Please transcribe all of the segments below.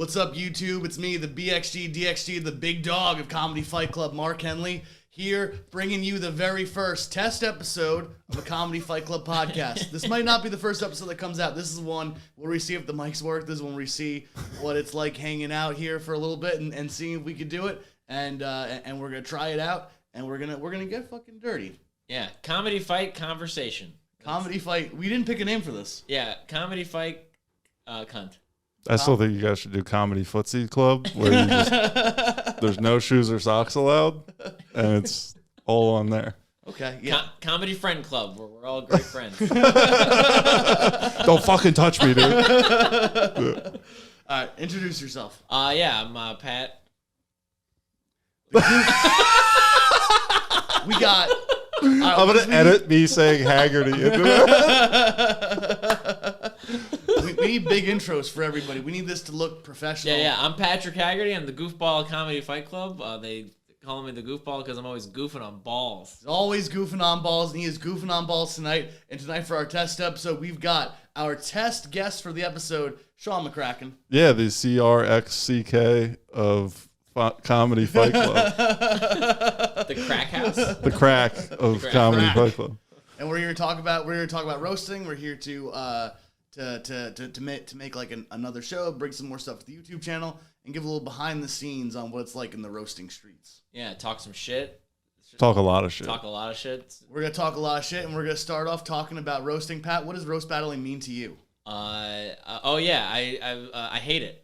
What's up, YouTube? It's me, the BXG, DXG, the big dog of Comedy Fight Club, Mark Henley, here bringing you the very first test episode of a Comedy Fight Club podcast. This might not be the first episode that comes out. This is one where we see if the mics work. This is when we see what it's like hanging out here for a little bit and seeing if we could do it. And we're gonna try it out, and we're gonna get fucking dirty. Yeah, comedy fight conversation. Comedy fight. We didn't pick a name for this. Yeah, comedy fight cunt. I still think you guys should do Comedy Footsie Club, where you just there's no shoes or socks allowed, and it's all on there. Okay, yeah. Comedy Friend Club, where we're all great friends. Don't fucking touch me, dude. All right, introduce yourself. Yeah, I'm Pat. We got... I'm going to edit me saying Haggerty into that. We need big intros for everybody. We need this to look professional. Yeah, I'm Patrick Haggerty. I'm the Goofball Comedy Fight Club. They call me the Goofball because I'm always goofing on balls. He's always goofing on balls, and he is goofing on balls tonight. And tonight for our test episode, we've got our test guest for the episode, Sean McCracken. Yeah, the CRXCK of Comedy Fight Club. The crack house? The crack of Comedy Fight Club. And we're here to talk about roasting. We're here to make like another show, bring some more stuff to the YouTube channel, and give a little behind the scenes on what it's like in the roasting streets. Yeah, talk some shit. Talk a lot of shit. Talk a lot of shit. We're gonna talk a lot of shit, and we're gonna start off talking about roasting. Pat, what does roast battling mean to you? I hate it.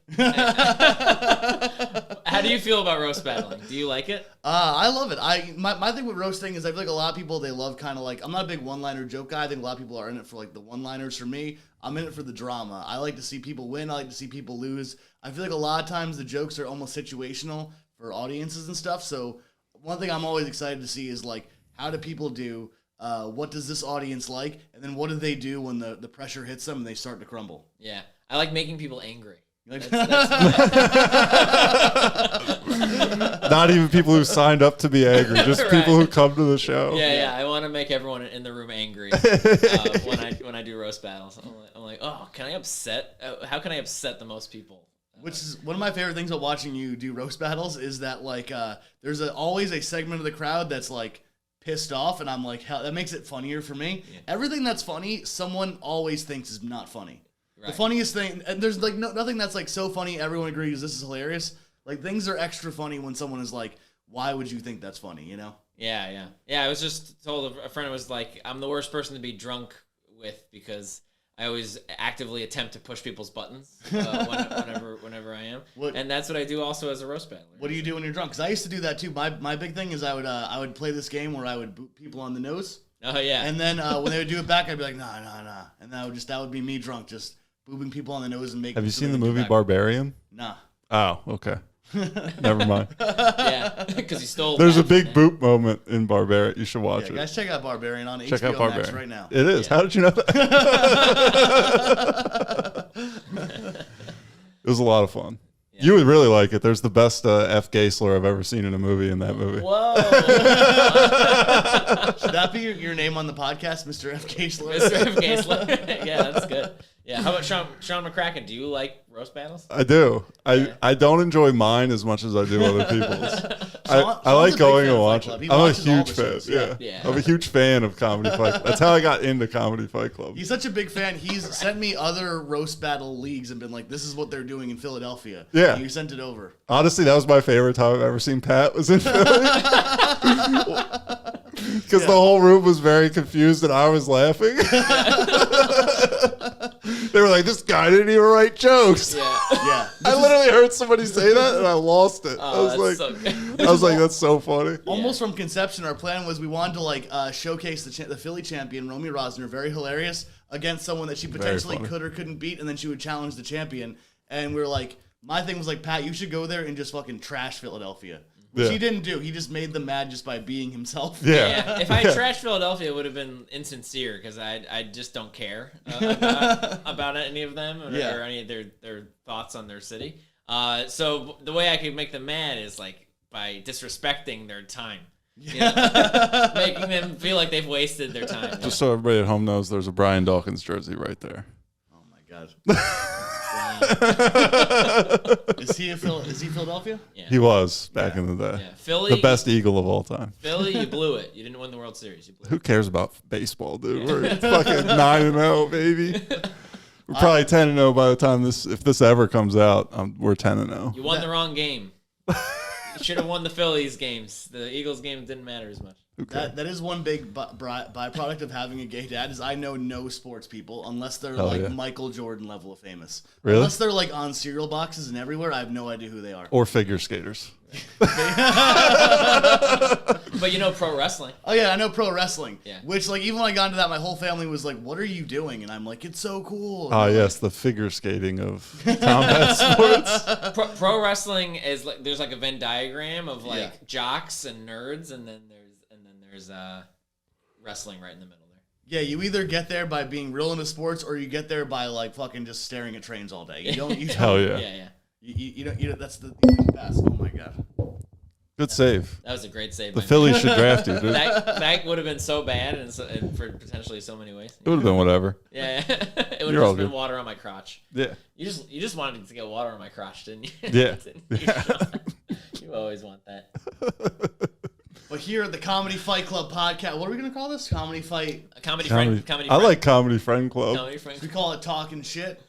How do you feel about roast battling? Do you like it? I love it. My thing with roasting is I feel like a lot of people, they love kind of like, I'm not a big one-liner joke guy. I think a lot of people are in it for like the one-liners. For me, I'm in it for the drama. I like to see people win. I like to see people lose. I feel like a lot of times the jokes are almost situational for audiences and stuff. So one thing I'm always excited to see is like, how do people do? What does this audience like? And then what do they do when the pressure hits them and they start to crumble? Yeah. I like making people angry. That's Not even people who signed up to be angry, just Right. people who come to the show. Yeah. I want to make everyone in the room angry when I do roast battles. I'm like, oh, can I upset? How can I upset the most people? Which is one of my favorite things about watching you do roast battles is that like there's always a segment of the crowd that's like pissed off, and I'm like, hell, that makes it funnier for me. Yeah. Everything that's funny, someone always thinks is not funny. Right. The funniest thing, and there's like nothing that's like so funny everyone agrees this is hilarious. Like things are extra funny when someone is like, why would you think that's funny, you know? Yeah. I was just told a friend was like, I'm the worst person to be drunk with because I always actively attempt to push people's buttons whenever I am. And that's what I do also as a roast battler. What do you do when you're drunk? Because I used to do that too. My big thing is I would play this game where I would boot people on the nose. Oh, yeah. And then when they would do it back, I'd be like, nah. And that would be me drunk, just booping people on the nose and making. Have you seen the movie Barbarian? Nah. Oh, okay. Never mind. Yeah, because he stole. There's a big boop moment in Barbarian. You should watch it. Guys, check out Barbarian on check HBO out Barbarian Max right now. It is. Yeah. How did you know that? It was a lot of fun. Yeah. You would really like it. There's the best F. Geisler I've ever seen in a movie in that movie. Whoa. Should that be your name on the podcast, Mr. F. Geisler? Mr. F. Geisler. Yeah, that's good. Yeah, how about Sean McCracken? Do you like roast battles? I do. I don't enjoy mine as much as I do other people's. I like going and watching. I'm a huge fan. Yeah. I'm a huge fan of Comedy Fight Club. That's how I got into Comedy Fight Club. He's such a big fan. He's sent me other roast battle leagues and been like, this is what they're doing in Philadelphia. Yeah. And you sent it over. Honestly, that was my favorite time I've ever seen Pat was in Philly. Because the whole room was very confused and I was laughing. They were like, this guy didn't even write jokes. Yeah. I literally heard somebody say that and I lost it. Oh, I was like, that's so funny. Almost from conception, our plan was we wanted to like showcase the Philly champion, Romy Rosner, very hilarious, against someone that she potentially could or couldn't beat, and then she would challenge the champion. And we were like, my thing was like, Pat, you should go there and just fucking trash Philadelphia. Which he didn't do. He just made them mad just by being himself. Yeah. If I trashed Philadelphia, it would have been insincere because I just don't care about any of them or any of their thoughts on their city. So the way I could make them mad is like by disrespecting their time. You know? Making them feel like they've wasted their time. Just so everybody at home knows, there's a Brian Dawkins jersey right there. Oh my God. Is he Philadelphia? Yeah. He was back in the day. Yeah. Philly, the best Eagle of all time. Philly, you blew it. You didn't win the World Series. You blew Who it. cares about baseball, dude? We're fucking 9-0, baby. We're probably 10-0 by the time if this ever comes out. We're 10-0. You won the wrong game. You should have won the Phillies games. The Eagles games didn't matter as much. Okay. That is one big byproduct of having a gay dad is I know no sports people unless they're Michael Jordan level of famous. Really? Unless they're like on cereal boxes and everywhere, I have no idea who they are. Or figure skaters. But you know pro wrestling. Oh yeah, I know pro wrestling. Yeah. Which like even when I got into that, my whole family was like, "What are you doing?" And I'm like, "It's so cool." Ah, yes, the figure skating of combat sports. Pro wrestling is like there's like a Venn diagram of like jocks and nerds, and then there's wrestling right in the middle there. Yeah, you either get there by being real into sports, or you get there by like fucking just staring at trains all day. You don't. Hell yeah. Yeah. You don't. That's the best. Oh my god. Good save. That was a great save. The Phillies should draft you, dude. That would have been so bad and for potentially so many ways. It would have been whatever. Yeah. It would have just been water on my crotch. Yeah. You just wanted to get water on my crotch, didn't you? Yeah. You always want that. But here at the Comedy Fight Club podcast, what are we going to call this? Comedy Fight? Comedy friend. I like Comedy Friend Club. Comedy friend. We call it Talking Shit.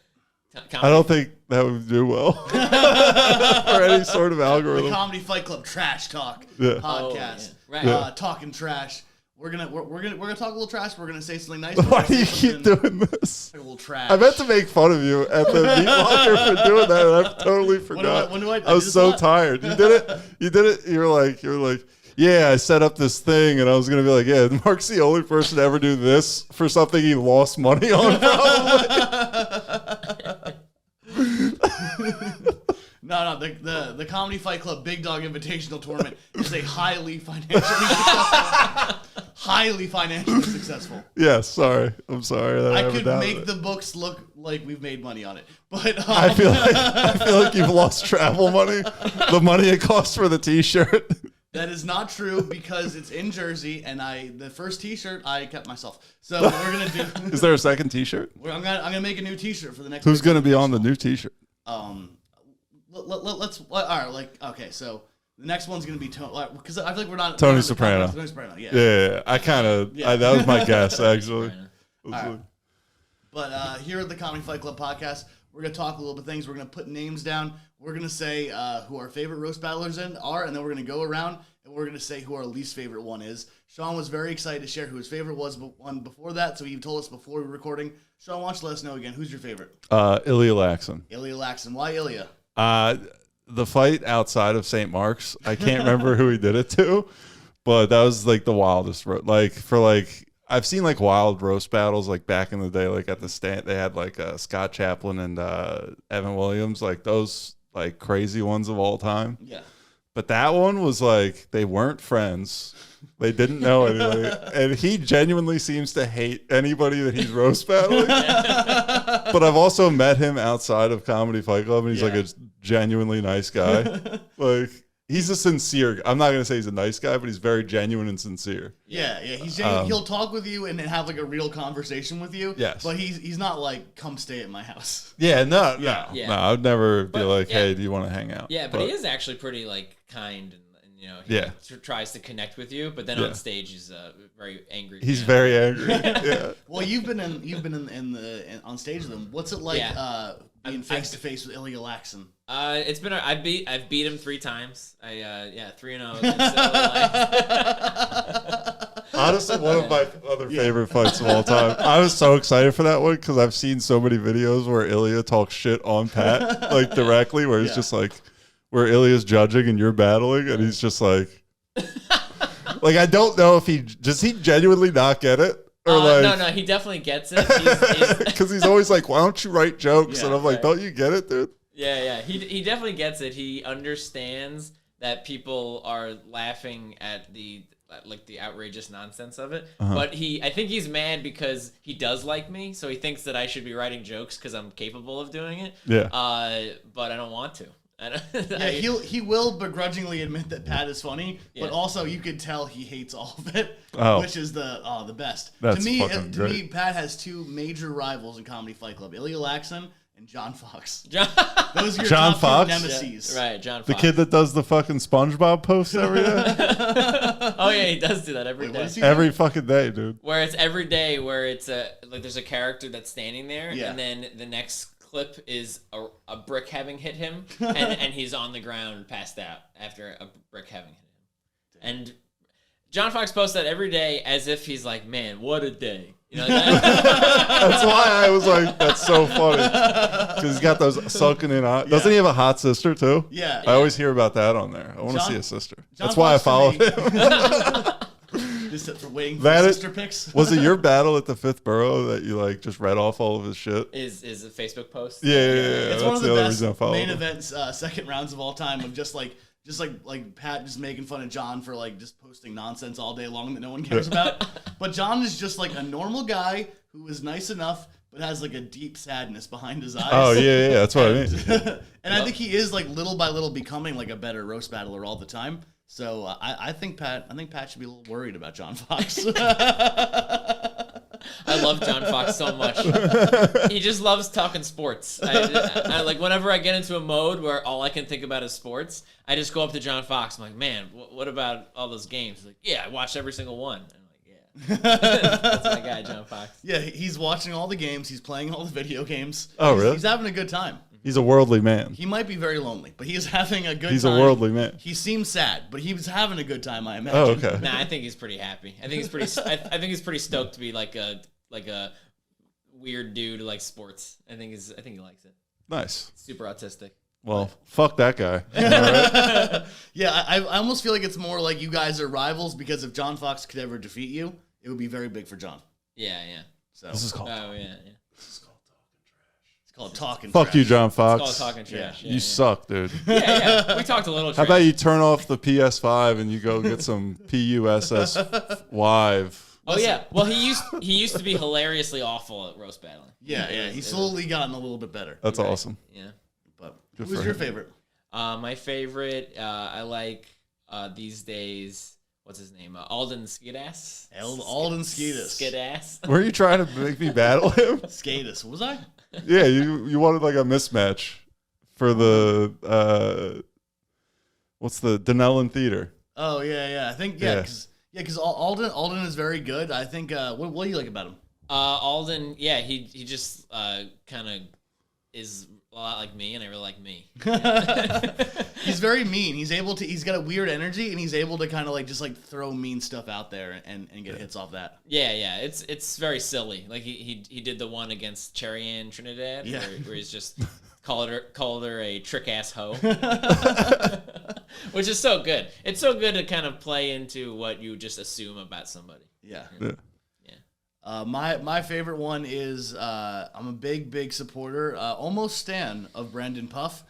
I don't think that would do well for any sort of algorithm. The Comedy Fight Club Trash Talk podcast. Right. Talking trash. We're gonna talk a little trash. We're gonna say something nice. Why do you keep doing this? A little trash. I meant to make fun of you at the meat locker for doing that, and I totally forgot. When do I was so tired. You did it. You were like, yeah, I set up this thing, and I was gonna be like, yeah, Mark's the only person to ever do this for something he lost money on, probably. No, the Comedy Fight Club Big Dog Invitational Tournament is a highly financially successful. Yes, sorry. I'm sorry that I could make the books look like we've made money on it, but I feel like you've lost travel money, the money it costs for the T-shirt. That is not true because it's in Jersey, and the first T-shirt I kept myself. So what we're gonna do? Is there a second T-shirt? I'm gonna make a new T-shirt for the next. Who's gonna be on the new T-shirt? Let's all right. Like okay, so the next one's gonna be Tony because I feel like we're not Tony Soprano. Tony Soprano, yeah. Yeah. I kind of that was my guess actually. Right. But here at the Comedy Fight Club podcast, we're gonna talk a little bit of things. We're gonna put names down. We're gonna say who our favorite roast battlers are, and then we're gonna go around and we're gonna say who our least favorite one is. Sean was very excited to share who his favorite was one before that, so he told us before we were recording. Sean, why don't you let us know again? Who's your favorite? Ilya Laxon. Ilya Laxon. Why Ilya? The fight outside of St. Mark's, I can't remember who he did it to, but that was like the wildest. I've seen like wild roast battles like back in the day, like at the stand they had like Scott Chaplin and Evan Williams, like those like crazy ones of all time. Yeah. But that one was like they weren't friends. They didn't know anybody. And he genuinely seems to hate anybody that he's roast battling. But I've also met him outside of Comedy Fight Club, and he's like a genuinely nice guy. Like, he's a sincere. I'm not going to say he's a nice guy, but he's very genuine and sincere. Yeah. He's genuine. He'll talk with you and have like a real conversation with you. Yes. But he's not like, come stay at my house. Yeah, no. I'd never be like, hey, do you want to hang out? Yeah, but he is actually pretty like kind and he tries to connect with you, but then on stage he's very angry. He's very angry. Yeah. Well, you've been on stage with him. What's it like being face to face with Ilya Laxon? It's been I've beat him 3 times. 3-0. Honestly, one of my other favorite fights of all time. I was so excited for that one because I've seen so many videos where Ilya talks shit on Pat, like directly, where he's just like, where Ilya's judging and you're battling, and he's just like, I don't know if does he genuinely not get it? Or no, he definitely gets it. Because he's always like, why don't you write jokes? And I'm like, don't you get it, dude? Yeah. He definitely gets it. He understands that people are laughing at the outrageous nonsense of it. But I think he's mad because he does like me, so he thinks that I should be writing jokes because I'm capable of doing it. Yeah. But I don't want to. He will begrudgingly admit that Pat is funny, but also you could tell he hates all of it, which is the best. That's to me, Pat has 2 major rivals in Comedy Fight Club: Ilya Laxon and John Fox. Those are your John top Fox? nemesis. Yeah, right, John The Fox. kid that does the fucking SpongeBob posts every day? Oh, yeah, he does do that every day. Every fucking day, dude. Where it's every day where it's like there's a character that's standing there, Yeah. and then the next clip is a brick having hit him, and he's on the ground passed out after a brick having hit him. And John Fox posts that every day as if he's like, man, what a day. You know, like That's why I was like, that's so funny. Because he's got those sunken in eyes. Doesn't he have a hot sister, too? Yeah. I always hear about that on there. I want to John- see his sister. John That's why I Fox to followed me- him. Just for waiting for That is- sister pics. Was it your battle at the Fifth Borough that you like just read off all of his shit? is a Facebook post. Yeah. It's That's one of the the other best reason I followed main him. events, second rounds of all time of just Pat just making fun of John for like just posting nonsense all day long that no one cares about. But John is just like a normal guy who is nice enough but has like a deep sadness behind his eyes. Oh, yeah. That's what I mean. And I think he is like little by little becoming like a better roast battler all the time. So I think Pat should be a little worried about John Fox. I love John Fox so much. He just loves talking sports. I like whenever I get into a mode where all I can think about is sports, I just go up to John Fox. I'm like, man, what about all those games? He's like, yeah, I watched every single one. I'm like, yeah. That's my guy, John Fox. Yeah, he's watching all the games. He's playing all the video games. Oh, really? He's having a good time. He's a worldly man. He might be very lonely, but he is having a good time. He's a worldly man. He seems sad, but he was having a good time, I imagine. Oh, okay. Nah, I think he's pretty happy. I think he's pretty. I think he's pretty stoked to be like a weird dude who likes sports. I think he likes it. Nice. Super autistic. Well, fuck that guy. All right. Yeah, I almost feel like it's more like you guys are rivals because if John Fox could ever defeat you, it would be very big for John. Yeah. So This is called. Oh yeah. it's called talking Fuck trash. you, John It's called Fox. talking trash. Yeah, You suck, dude. Yeah. We talked a little How trash. about you turn off the PS5 and you go get some PUSS Live? Oh yeah. Well, he used to be hilariously awful at roast battling. Yeah. He's slowly gotten a little bit better. That's awesome. Yeah. But Good who's for your him. favorite? My favorite, I like these days. What's his name? Alden Skidass. Alden Skidass. Skidass. Were you trying to make me battle him? Skatus. Was I? Yeah, you wanted like a mismatch for the what's the Denellen Theater? Oh yeah. I think because Alden is very good. I think. What do you like about him? Alden, yeah, he just kind of is a lot like me, and I really like me. He's very mean. He's got a weird energy, and he's able to kind of like just like throw mean stuff out there and get hits off that. Yeah, it's very silly. Like he did the one against Cherry Ann Trinidad, Yeah. where he's just called her a trick ass hoe, which is so good. It's so good to kind of play into what you just assume about somebody. Yeah. Yeah. My favorite one is I'm a big supporter, almost stan of Brandon Puff.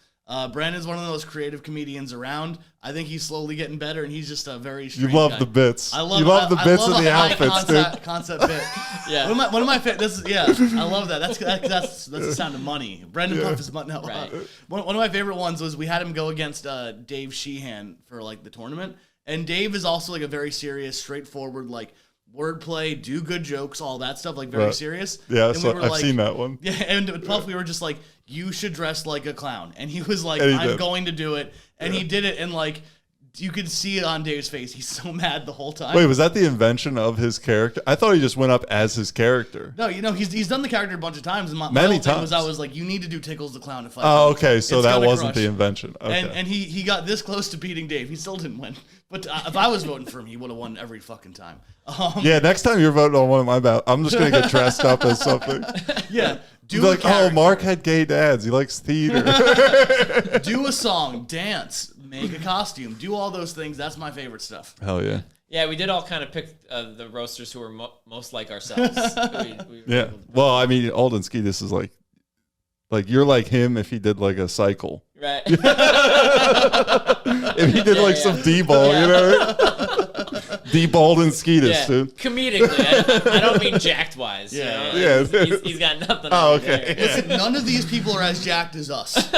Brandon's one of the most creative comedians around. I think he's slowly getting better, and he's just a very You strange love guy. the bits. I love you love the bits I love and the a high outfits, dude. concept bit. Yeah. One of my this is I love that. That's the sound of money. Brandon Puff is money. No, Right. One of my favorite ones was we had him go against Dave Sheehan for like the tournament, and Dave is also like a very serious, straightforward like wordplay, do good jokes, all that stuff, like very Right. serious. Yeah, And so we were I've like- seen that one. Yeah, and with Puff, we were just like, you should dress like a clown. And he was like, And he I'm did. going to do it. And he did it, and like, you could see it on Dave's face. He's so mad the whole time. Wait, was that the invention of his character? I thought he just went up as his character. No, he's done the character a bunch of times. And my Many whole thing was times. I was like, you need to do Tickles the Clown to fight. Oh, him. okay, so It's that gonna wasn't crush. the invention. Okay. And he got this close to beating Dave. He still didn't win. But if I was voting for him, he would have won every fucking time. Yeah, next time you're voting on one of my battles, I'm just gonna get dressed up as something. Yeah. Be Do like, a character. Mark had gay dads. He likes theater. Do a song, dance, make a costume, do all those things. That's my favorite stuff. Hell yeah. Yeah, we did all kind of pick the roasters who were most like ourselves. We were Yeah. able to- Well, I mean, Alden Ski, this is like you're like him if he did like a cycle. Right. If he did like some D-ball, you know? D-balled and Skeetus, Yeah. dude. Comedically, I don't mean jacked wise. Yeah, you know? yeah. He's got nothing. Oh, on okay. there. Listen, none of these people are as jacked as us.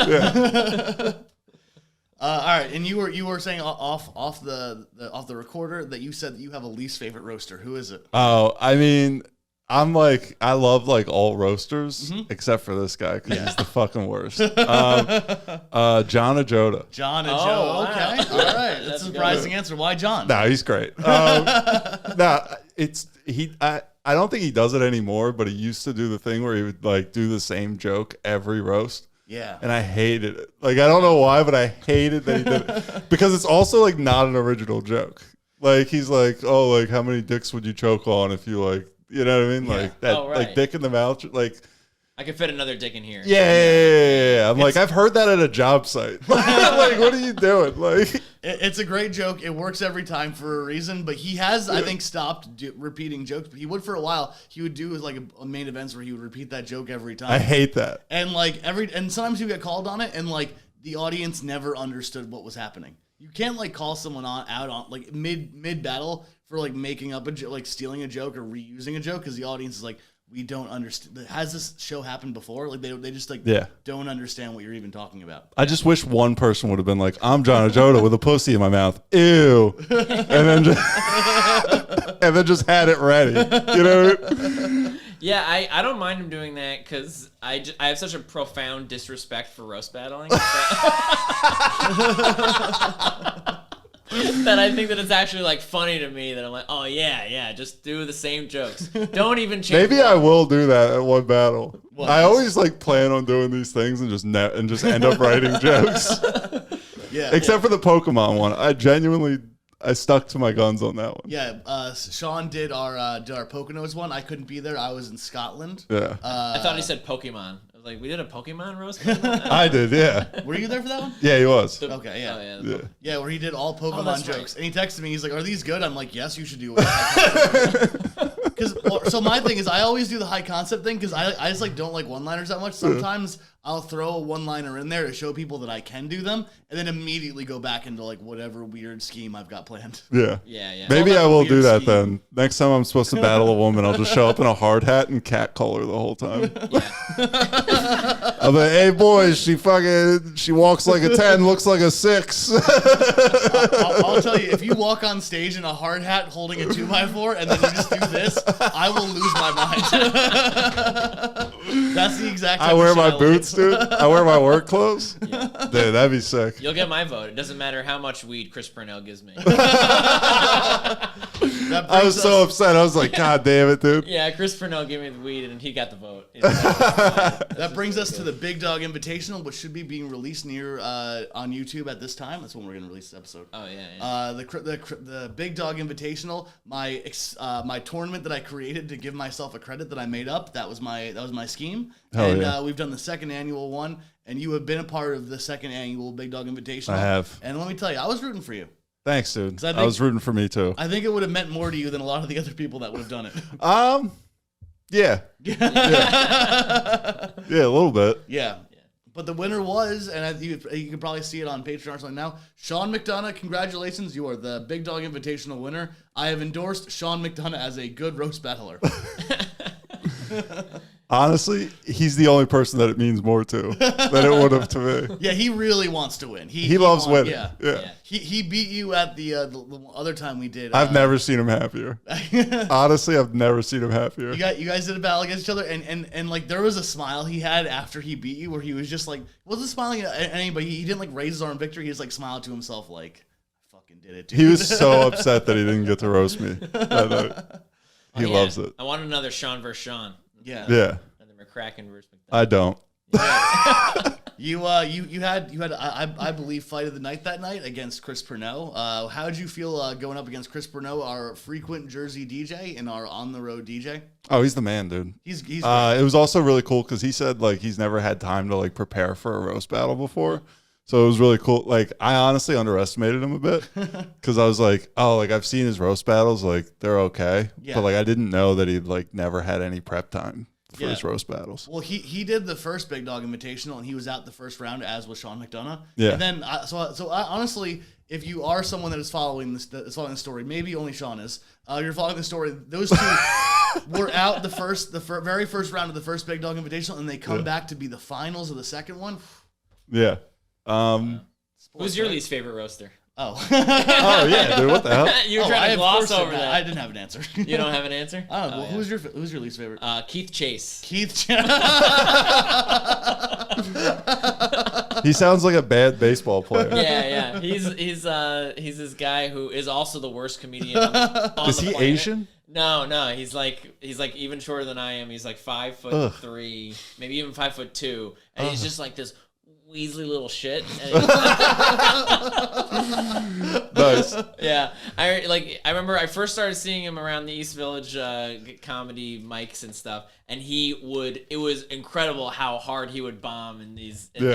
All right, and you were saying off the recorder that you said that you have a least favorite roaster. Who is it? Oh, I mean, I'm like, I love like all roasters except for this guy because he's the fucking worst. John Ajota. John and Oh, Joe. wow. Okay. All right. That's a surprising answer. Why John? No, he's great. I don't think he does it anymore, but he used to do the thing where he would like do the same joke every roast. Yeah. And I hated it. Like, I don't know why, but I hated that he did it. Because it's also like not an original joke. Like, he's like, oh, like how many dicks would you choke on if you like, you know what I mean? Yeah. Like that, like dick in the mouth. Like, I could fit another dick in here. yeah. I'm like, I've heard that at a job site. Like, what are you doing? Like, it's a great joke. It works every time for a reason, but he has, I think, stopped repeating jokes. But he would for a while. He would do like a main events where he would repeat that joke every time. I hate that. And like and sometimes you get called on it, and like the audience never understood what was happening. You can't like call someone out on like mid battle for like making up like stealing a joke or reusing a joke because the audience is like, we don't understand. Has this show happened before? Like they just like don't understand what you're even talking about. I just wish one person would have been like, I'm John Ajota with a pussy in my mouth. Ew. and then just had it ready. You know? Yeah, I don't mind him doing that because I have such a profound disrespect for roast battling that I think that it's actually like funny to me that I'm like, oh yeah, just do the same jokes. Don't even change. Maybe I will do that at one battle. I always like plan on doing these things and just end up writing jokes. Yeah. Except for the Pokemon one. I stuck to my guns on that one. Yeah, Sean did our Poconos one. I couldn't be there. I was in Scotland. Yeah. I thought he said Pokemon. I was like, we did a Pokemon roast? I did, yeah. Were you there for that one? Yeah, he was. Okay, yeah. Oh, Yeah. Yeah, where he did all Pokemon jokes. right. And he texted me, he's like, are these good? I'm like, yes, you should do it. So my thing is, I always do the high concept thing because I just like don't like one-liners that much. Sometimes I'll throw a one-liner in there to show people that I can do them and then immediately go back into like whatever weird scheme I've got planned. Yeah. Yeah. Maybe I will do that scheme. then. Next time I'm supposed to battle a woman, I'll just show up in a hard hat and catcall her the whole time. I'm like, hey boys, she walks like a 10, looks like a 6. I'll tell you, if you walk on stage in a hard hat holding a 2x4 and then you just do this, I will lose my mind. That's the exact I type wear of shit my like. boots, dude. I wear my work clothes. Dude, that'd be sick. You'll get my vote. It doesn't matter how much weed Chris Purnell gives me. I was so upset. I was like, God damn it, dude. Yeah, Chris Purnell gave me the weed and he got the vote. That brings us to the Big Dog Invitational, which should be being released near on YouTube at this time. That's when we're going to release the episode. Oh yeah. The Big Dog Invitational, my tournament that I created to give myself a credit that I made up. That was my scheme. We've done the second annual one, and you have been a part of the second annual Big Dog Invitational. I have. And let me tell you, I was rooting for you. Thanks, dude. I I was rooting for me too. I think it would have meant more to you than a lot of the other people that would have done it. Yeah. Yeah, a little bit. Yeah. But the winner was, and you can probably see it on Patreon or something now, Sean McDonough. Congratulations. You are the Big Dog Invitational winner. I have endorsed Sean McDonough as a good roast battler. Honestly, he's the only person that it means more to than it would have to me. Yeah, he really wants to win. He loves winning. Yeah. He beat you at the other time we did. I've never seen him happier. Honestly, I've never seen him happier. You guys did a battle against each other, and like there was a smile he had after he beat you, where he was just like, wasn't smiling at anybody. He didn't like raise his arm in victory. He just like smiled to himself, like, I fucking did it, dude. He was so upset that he didn't get to roast me that night. He loves it. I want another Sean versus Sean. Yeah. And the McCracken versus McDonough. I don't. You had I believe fight of the night that night against Chris Purnell. How did you feel going up against Chris Purnell, our frequent Jersey DJ and our on the road DJ? Oh, he's the man, dude. He's it was also really cool because he said like he's never had time to like prepare for a roast battle before. So it was really cool. Like I honestly underestimated him a bit because I was like, oh, like I've seen his roast battles, like they're okay, but like I didn't know that he'd like never had any prep time for his roast battles. Well, he did the first Big Dog Invitational, and he was out the first round, as was Sean McDonough. Yeah. And then, honestly, if you are someone that is following the story, maybe only Sean is. You're following the story. Those two were out the very first round of the first Big Dog Invitational, and they come back to be the finals of the second one. Yeah. Who's your least favorite roaster? Oh. Oh yeah, dude. What the hell? You were trying to gloss over that. I didn't have an answer. You don't have an answer? Oh, well, who's your least favorite? Keith Chase. He sounds like a bad baseball player. Yeah. He's this guy who is also the worst comedian on Is the he planet. Asian? No. He's like even shorter than I am. He's like 5'3", maybe even 5'2", and he's just like this weaselly little shit. Nice. Yeah, I remember I first started seeing him around the East Village comedy mics and stuff, and it was incredible how hard he would bomb at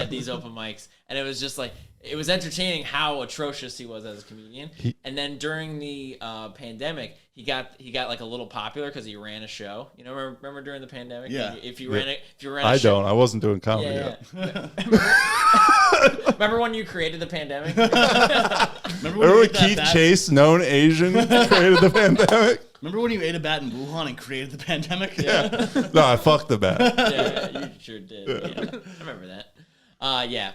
these open mics, and it was just like, it was entertaining how atrocious he was as a comedian. And then during the pandemic, he got like a little popular because he ran a show. You know, remember during the pandemic? Yeah. If you ran a I show, don't. I wasn't doing comedy yet. Remember when you created the pandemic? Remember Remember Keith Chase, known Asian, created the pandemic? Remember when you ate a bat in Wuhan and created the pandemic? Yeah. No, I fucked the bat. Yeah, you sure did. Yeah. I remember that.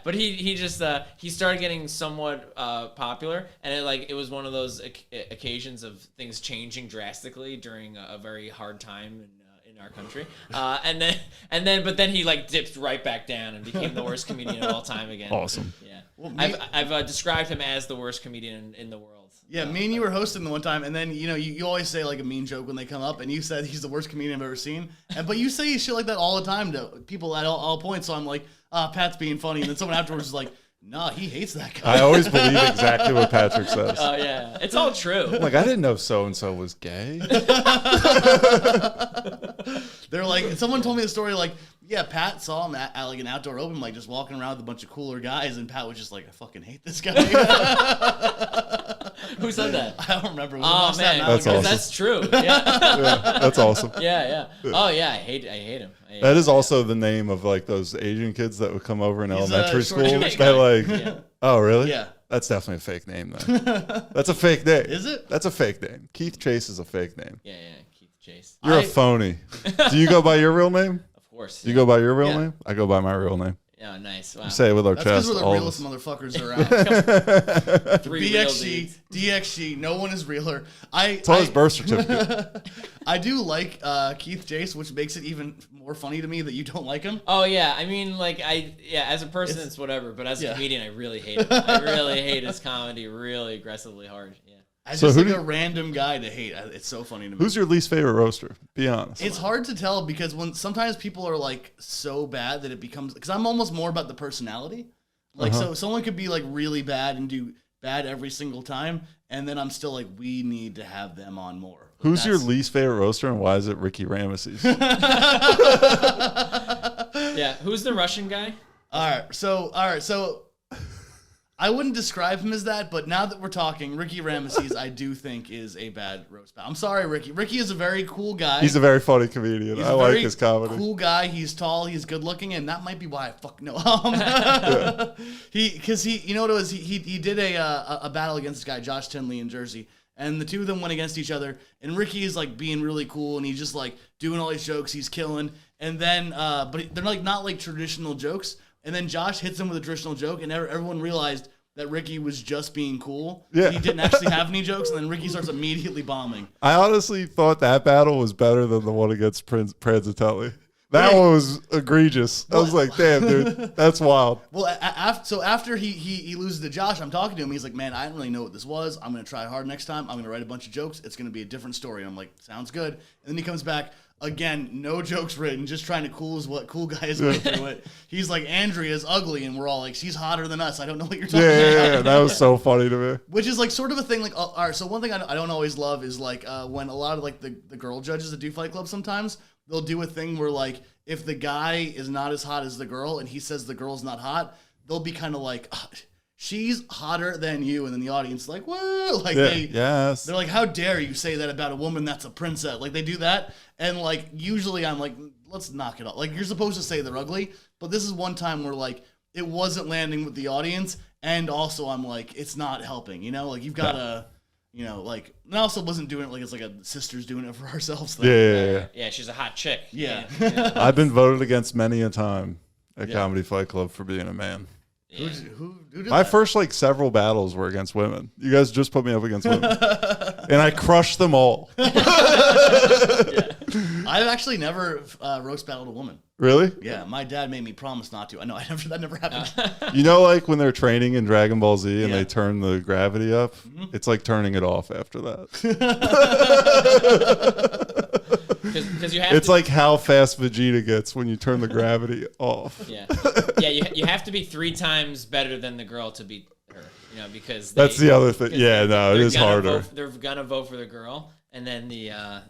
But he just he started getting somewhat popular, and it was one of those occasions of things changing drastically during a very hard time in our country. But then he like dipped right back down and became the worst comedian of all time again. Awesome. Yeah. Well, I've described him as the worst comedian in the world. Yeah, me and you were hosting the one time, and then you always say like a mean joke when they come up, and you said he's the worst comedian I've ever seen, but you say shit like that all the time to people at all points. So I'm like, Pat's being funny, and then someone afterwards is like, nah, he hates that guy. I always believe exactly what Patrick says. Oh yeah, it's all true. Like, I didn't know so and so was gay. They're like, someone told me the story like, yeah, Pat saw him at like an outdoor open mic, just walking around with a bunch of cooler guys, and Pat was just like, I fucking hate this guy. Who said that? I don't remember. Oh man, That's awesome. That's true. Yeah. Yeah, that's awesome. Yeah. Oh yeah, I hate him. That is also the name of like those Asian kids that would come over in elementary short school. Jewish They're guy. like, Yeah. oh really? Yeah. That's definitely a fake name then. That's a fake name. Is it? That's a fake name. Keith Chase is a fake name. Yeah, Keith Chase. You're a phony. Do you go by your real name? Of course. Do you go by your real Yeah. name? I go by my real name. Oh, nice. Wow. We say it with our That's because chest. we're the all of realest us. motherfuckers around. Three real BXG, dudes. DXG, no one is realer. It's on his birth certificate. I do like Keith Chase, which makes it even more funny to me that you don't like him. Oh yeah, I mean, like as a person it's whatever, but as a comedian, I really hate him. I really hate his comedy, really aggressively hard. Yeah. As So just who like do a random guy to hate. It's so funny to me. Who's your least favorite roaster? Be honest. It's hard to tell because when sometimes people are like so bad that it becomes, because I'm almost more about the personality. Like so someone could be like really bad and do bad every single time, and then I'm still like, we need to have them on more. Like, Who's your least favorite roaster, and why is it Ricky Ramesses? Yeah. Who's the Russian guy? All right, so I wouldn't describe him as that, but now that we're talking, Ricky Ramesses, I do think is a bad roast battle. I'm sorry, Ricky. Ricky is a very cool guy. He's a very funny comedian. He's I a like very his comedy. Cool guy. He's tall. He's good looking, and that might be why I fuck no. Because you know what it was? He did a battle against this guy, Josh Henely in Jersey, and the two of them went against each other. And Ricky is like being really cool, and he's just like doing all these jokes. He's killing, and then but they're like not like traditional jokes. And then Josh hits him with a traditional joke, and everyone realized that Ricky was just being cool. Yeah. He didn't actually have any jokes, and then Ricky starts immediately bombing. I honestly thought that battle was better than the one against Pranzatelli. That one was egregious. I was like, damn, dude, that's wild. Well, after he loses to Josh, I'm talking to him. He's like, man, I didn't really know what this was. I'm going to try hard next time. I'm going to write a bunch of jokes. It's going to be a different story. I'm like, sounds good. And then he comes back. Again, no jokes written, just trying to cool guys way through it. He's like, Andrea's ugly, and we're all like, she's hotter than us. I don't know what you're talking about. Yeah, that was so funny to me. Which is like sort of a thing. Like, all right, so one thing I don't always love is like when a lot of like the girl judges that do Fight Club sometimes, they'll do a thing where like if the guy is not as hot as the girl and he says the girl's not hot, they'll be kind of like, she's hotter than you, and then the audience is like, whoa, like they're like, how dare you say that about a woman that's a princess? Like they do that, and like usually I'm like, let's knock it off. Like you're supposed to say they're ugly, but this is one time where like it wasn't landing with the audience, and also I'm like, it's not helping, you know, like you've got to. You know, like, and I also wasn't doing it like it's like a sister's doing it for ourselves thing. Yeah, she's a hot chick. Yeah. I've been voted against many a time at Comedy Fight Club for being a man. Yeah. Who did My that? first like several battles were against women. You guys just put me up against women, and I crushed them all. I've actually never roast battled a woman. Really? Yeah, my dad made me promise not to. I know, that never happened. You know, like when they're training in Dragon Ball Z and Yeah. they turn the gravity up, it's like turning it off after that. Because you have It's to, like how fast Vegeta gets when you turn the gravity off. yeah, you have to be 3 times better than the girl to beat her, you know, because That's the other thing. Yeah, no, it is harder. They're gonna vote for the girl, and then you have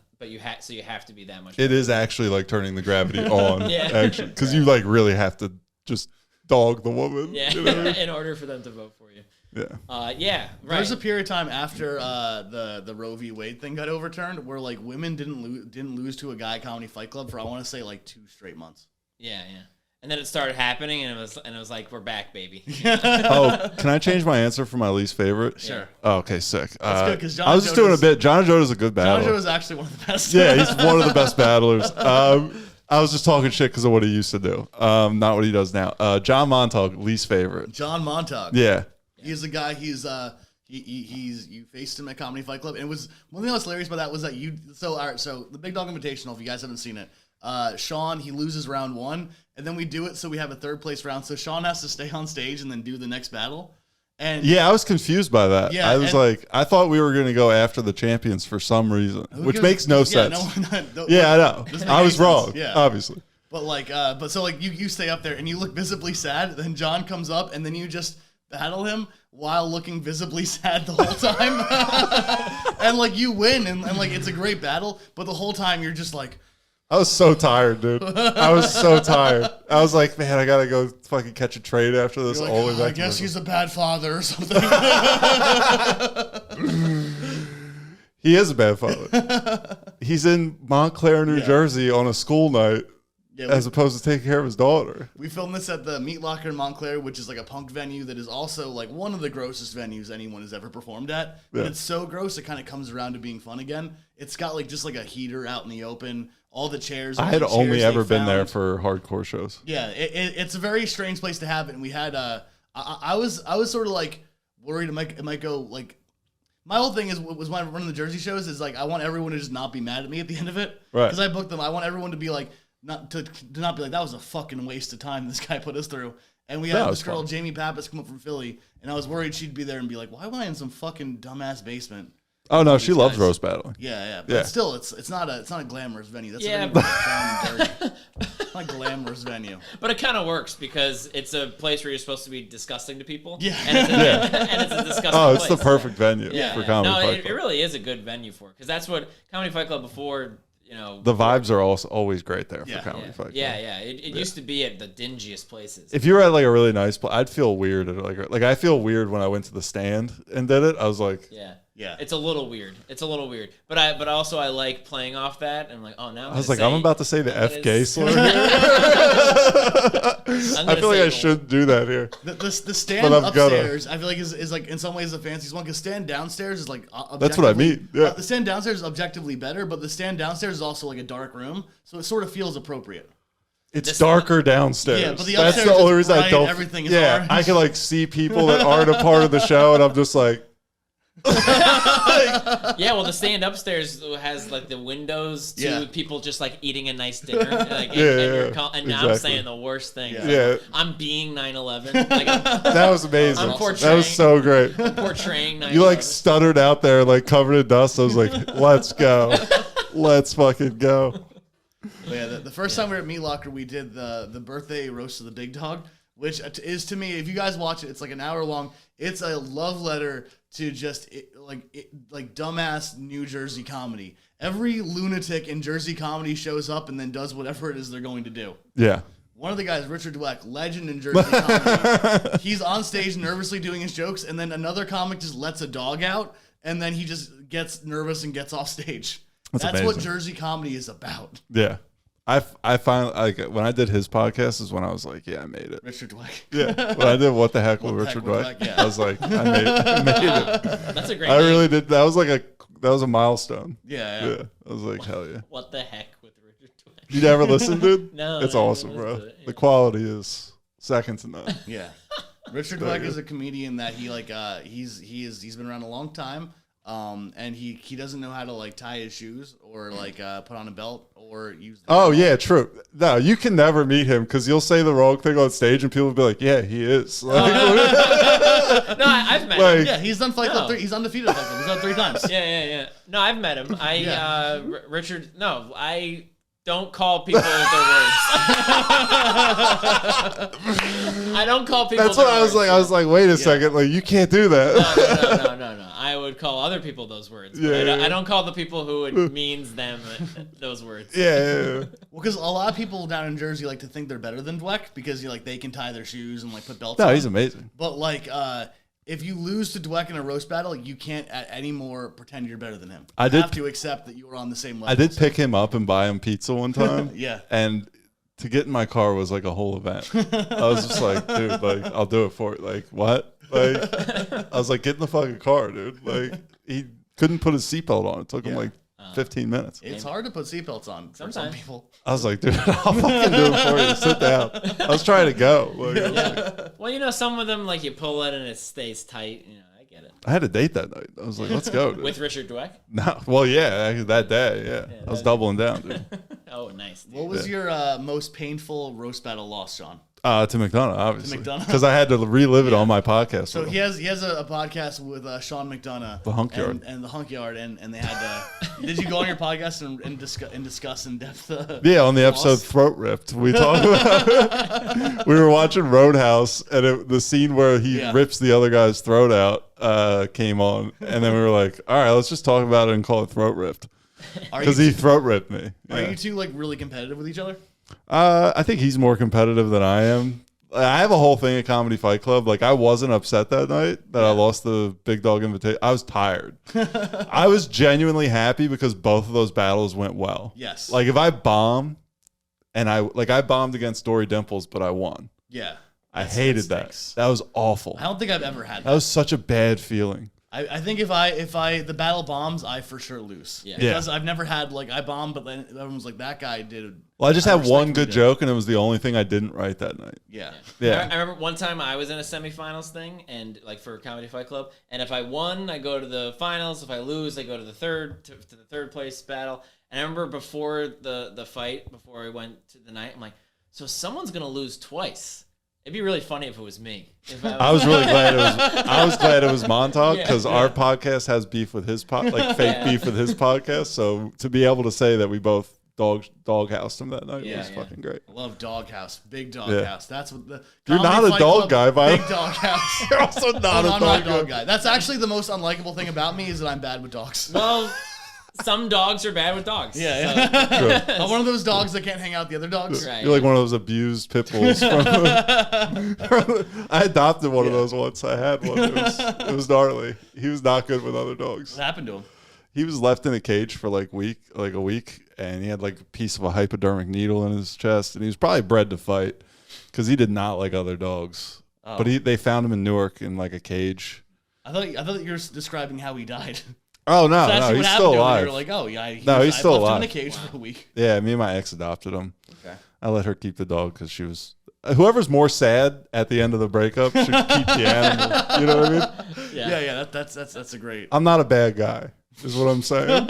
to be that much. It better. is actually like turning the gravity on, Yeah. actually, because you like really have to just dog the woman. Yeah, you know? in order for them to vote for you. Yeah. Yeah, right. There's a period of time after the Roe v. Wade thing got overturned where like women didn't lose to a guy comedy fight club for I want to say like 2 straight months. Yeah. And then it started happening, and it was like, we're back, baby. Oh, can I change my answer for my least favorite? Sure. Oh, okay, sick. That's good, 'cause John I was just doing a Jota's- bit. John Jota's a good John battler. Joe is actually one of the best. Yeah, he's one of the best battlers. I was just talking shit because of what he used to do, not what he does now. John Montauk, least favorite. John Montauk. Yeah. He's the guy. You faced him at Comedy Fight Club, and it was one thing that was hilarious about that was that so the Big Dog Invitational. If you guys haven't seen it, Sean he loses round 1, and then we do it so we have a 3rd place round. So Sean has to stay on stage and then do the next battle. And Yeah, I was confused by that. Yeah, I was like, I thought we were going to go after the champions for some reason, which makes no sense. Yeah, I know. I was wrong, obviously. But you stay up there and you look visibly sad. Then John comes up and then you just battle him while looking visibly sad the whole time. And like you win and like it's a great battle, but the whole time you're just like, I was so tired, dude. I was so tired. I was like, man, I got to go fucking catch a train after this. like, all the way I back to guess my- he's a bad father or something. He is a bad father. He's in Montclair, New Jersey on a school night as opposed to taking care of his daughter. We filmed this at the Meat Locker in Montclair, which is like a punk venue that is also like one of the grossest venues anyone has ever performed at. But it's so gross it kind of comes around to being fun again. It's got like just like a heater out in the open. All the chairs. I had only chairs ever they been there found. for hardcore shows. Yeah, it's a very strange place to have it. And we had I was sort of like worried it might go like. My whole thing was when I'm running the Jersey shows is like I want everyone to just not be mad at me at the end of it. Right. Because I booked them. I want everyone to be like not be like that was a fucking waste of time this guy put us through. And we had this girl Jamie Pappas come up from Philly, and I was worried she'd be there and be like, why am I in some fucking dumbass basement? Oh no, she loves guys. roast battling. Yeah. But still, it's not a glamorous venue. That's a venue dirty. It's not a glamorous venue. But it kind of works because it's a place where you're supposed to be disgusting to people. Yeah. And it's a disgusting Oh, it's place. the perfect venue Yeah, for yeah. Comedy No, Fight it Club. really is a good venue for it because that's what Comedy Fight Club before, you know. The vibes are also always great there for Yeah. Comedy Fight Club. Yeah. It used to be at the dingiest places. If you were at like a really nice place, I'd feel weird. At like I feel weird when I went to the Stand and did it. I was like, Yeah, it's a little weird. But I like playing off that. And I'm like, oh, now I was like, I'm about to say the F gay slur here. I feel like I should do that here. The stand But I'm upstairs, I feel like is like in some ways the fanciest one because stand downstairs is like That's what I mean. Yeah. The stand downstairs is objectively better, but the stand downstairs is also like a dark room, so it sort of feels appropriate. It's darker downstairs. Yeah, but the that's upstairs the only is reason I bright, don't. everything is yeah, orange. I can like see people that aren't a part of the show, and I'm just like, Yeah, well, the stand upstairs has like the windows to people just like eating a nice dinner. Like, and now I'm saying the worst thing. Yeah. I'm being 9/11. Like, that was amazing. I'm That was so great. portraying 9/11. You like stuttered out there, like covered in dust. I was like, let's go, let's fucking go. Yeah, the first time we were at Meat Locker, we did the birthday roast of the Big Dog, which is to me, if you guys watch it, it's like an hour long. It's a love letter to just like dumbass New Jersey comedy. Every lunatic in Jersey comedy shows up and then does whatever it is they're going to do. Yeah. One of the guys, Richard Dweck, legend in Jersey comedy. He's on stage nervously doing his jokes, and then another comic just lets a dog out, and then he just gets nervous and gets off stage. That's what Jersey comedy is about. Yeah. I finally, like, when I did his podcast is when I was like, yeah, I made it. Richard Dweck. Yeah. When I did What the Heck with Richard Dweck, yeah. I was like, I made it. That's a great I name. really did. That was a milestone. Yeah. I was like, hell yeah. What the heck with Richard Dweck? You never listened, dude? No. It's I awesome, haven't bro. listened to it, yeah. The quality is second to none. Yeah. Richard Dweck is a comedian that he's been around a long time. And he doesn't know how to like tie his shoes or like put on a belt or use. Yeah, true. No, you can never meet him because you'll say the wrong thing on stage and people will be like, "Yeah, he is." Like, no, I've met him. Yeah, he's done Fight Club 3. He's undefeated at Fight Club. He's done 3 times. Yeah. No, I've met him. Richard. No, I don't call people their words. I don't call people. That's what I was words. like. I was like, wait a second, like you can't do that. No. I would call other people those words. Yeah. I don't call the people who it means them those words. Yeah. Well, because a lot of people down in Jersey like to think they're better than Dweck because they can tie their shoes and like put belts. No, on. he's amazing. But like, if you lose to Dweck in a roast battle, you can't anymore pretend you're better than him. You have to accept that you were on the same level. I did pick him up and buy him pizza one time. Yeah. And to get in my car was like a whole event. I was just like, dude, like I'll do it for you. Like what? Like I was like, get in the fucking car, dude. Like he couldn't put his seatbelt on. It took him like 15 minutes. It's hard to put seatbelts on for some people. I was like, dude, I'll fucking do it for you. Sit down. I was trying to go. Like, Well, some of them like you pull it and it stays tight. I get it. I had a date that night. I was like, let's go, dude. With Richard Dweck? No, well, yeah, that day, yeah. I was doubling down, dude. Oh, nice. Dude. What was your most painful roast battle loss, Sean? To McDonough, obviously. McDonough? Because I had to relive it on my podcast. So he has a podcast with Sean McDonough. The Hunk Yard. And the Hunk Yard. And they had did you go on your podcast and discuss in depth yeah, on the episode Throat Ripped, we talked about we were watching Roadhouse and the scene where he rips the other guy's throat out came on, and then we were like, all right, let's just talk about it and call it Throat Ripped. Because he throat ripped me. Are you two like really competitive with each other? I think he's more competitive than I am. I have a whole thing at Comedy Fight Club. Like, I wasn't upset that night that I lost the Big Dog Invitation. I was tired. I was genuinely happy because both of those battles went well. Yes. Like, if I bomb, and I bombed against Dory Dimples, but I won. Yeah. I hated that. That was awful. I don't think I've ever had that. That was such a bad feeling. I think if the battle bombs, I for sure lose. Yeah. Because I've never had I bombed, but then everyone was like, that guy did. Well, I just had one good joke, and it was the only thing I didn't write that night. Yeah. I remember one time I was in a semifinals thing, and like for Comedy Fight Club, and if I won, I go to the finals. If I lose, I go to the third place battle. And I remember before the fight, before I went to the night, I'm like, so someone's gonna lose twice. It'd be really funny if it was me. I was really glad it was. I was glad it was Montauk because our podcast has beef with his fake beef with his podcast. So to be able to say that we both doghoused him that night was fucking great. I love Doghouse, big Doghouse. That's what the. You're not a dog guy, by the way. Big Doghouse. You're also not a dog guy. That's actually the most unlikable thing about me is that I'm bad with dogs. Well. Some dogs are bad with dogs. Yeah. I'm one of those dogs that can't hang out with the other dogs. Right. You're like one of those abused pit bulls. I adopted one of those once. I had one. It was gnarly. He was not good with other dogs. What happened to him? He was left in a cage for like a week, and he had like a piece of a hypodermic needle in his chest, and he was probably bred to fight because he did not like other dogs. Oh. But they found him in Newark in like a cage. I thought you were describing how he died. Oh, no, he's still alive. You're like, oh, yeah. He's still alive. I left him in a cage for a week. Yeah, me and my ex adopted him. Okay. I let her keep the dog because she was... Whoever's more sad at the end of the breakup should keep the animal. You know what I mean? Yeah, that's a great... I'm not a bad guy, is what I'm saying.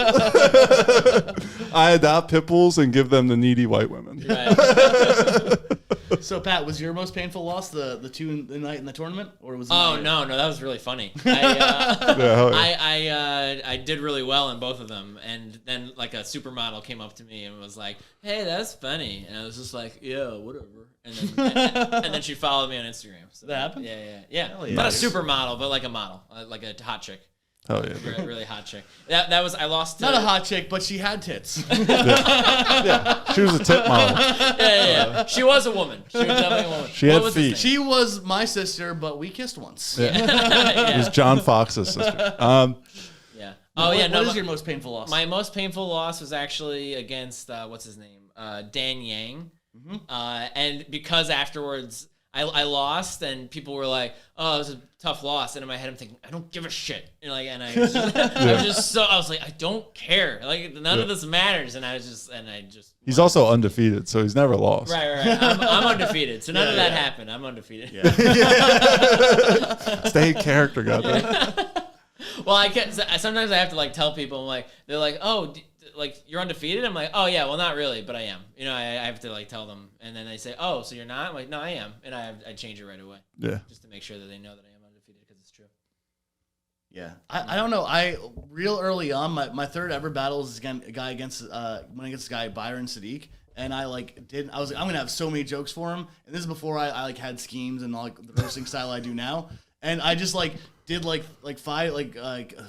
I adopt pit bulls and give them to needy white women. Right. So, Pat, was your most painful loss the two the night in the tournament, or was it? Oh no, that was really funny. I did really well in both of them, and then like a supermodel came up to me and was like, "Hey, that's funny," and I was just like, "Yeah, whatever." And then she followed me on Instagram. So that happened? Yeah. Not a supermodel, but like a model, like a hot chick. Oh yeah, really hot chick. That was I lost. Not a hot chick, but she had tits. Yeah, she was a tit model. Yeah. She was a woman. She was definitely a woman. She had feet. She was my sister, but we kissed once. Yeah. It was John Fox's sister. Yeah. Oh yeah. What is your most painful loss? My most painful loss was actually against what's his name, Dan Yang. Mm-hmm. And because afterwards I lost, and people were like, "Oh, it was a tough loss." And in my head, I'm thinking, "I don't give a shit." And I was just, I was like, "I don't care. Like none of this matters." And I just. He's also undefeated, so he's never lost. Right. I'm undefeated, so none of that happened. I'm undefeated. Yeah. Stay in character, goddamn. Well, sometimes I have to like tell people. I'm like, they're like, "Oh, like you're undefeated." I'm like, "Oh yeah, well not really, but I am." You know, I have to like tell them, and then they say, "Oh, so you're not?" I'm like, "No, I am," and I change it right away. Yeah. Just to make sure that they know that I am undefeated because it's true. Yeah, I don't know. Real early on, my third ever battle was against a guy this guy Byron Sadiq, and I was like, I'm gonna have so many jokes for him, and this is before I like had schemes and all like the roasting style I do now, and I just like did like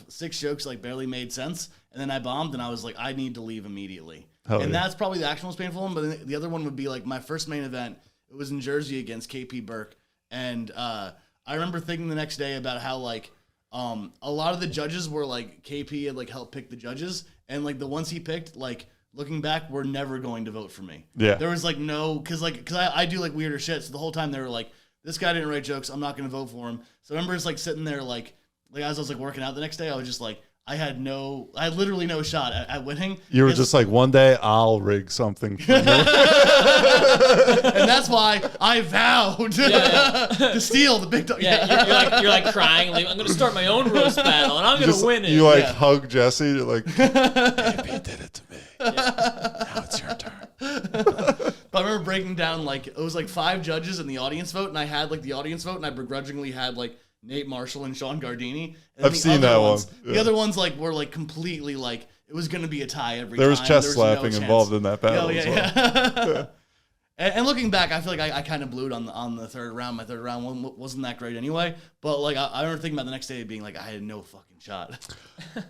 6 jokes like barely made sense, and then I bombed, and I was like, I need to leave immediately. That's probably the actual most painful one, but the other one would be like my first main event. It was in Jersey against KP Burke, and I remember thinking the next day about how like a lot of the judges were like KP had like helped pick the judges, and like the ones he picked, like looking back, were never going to vote for me. Yeah, there was like no, because I do like weirder shit, so the whole time they were like, this guy didn't write jokes, I'm not gonna vote for him. So I remember just like sitting there like as I was like working out the next day, I was just like, I had literally no shot at winning. You were just like, one day I'll rig something for you. And that's why I vowed to steal the big dog. Yeah, you're like crying. Like, I'm going to start my own roast battle, and I'm going to win it. You like hug Jesse. You're like, maybe he did it to me. Yeah. Now it's your turn. But I remember breaking down like it was like 5 judges in the audience vote, and I had like the audience vote, and I begrudgingly had like Nate Marshall and Sean Gardini. And I've seen that one. Yeah. The other ones like were like completely like it was going to be a tie every time. There was chest slapping involved in that battle. Yeah. And looking back, I feel like I kind of blew it on the third round. My third round wasn't that great anyway. But like I remember thinking about the next day being like I had no fucking shot.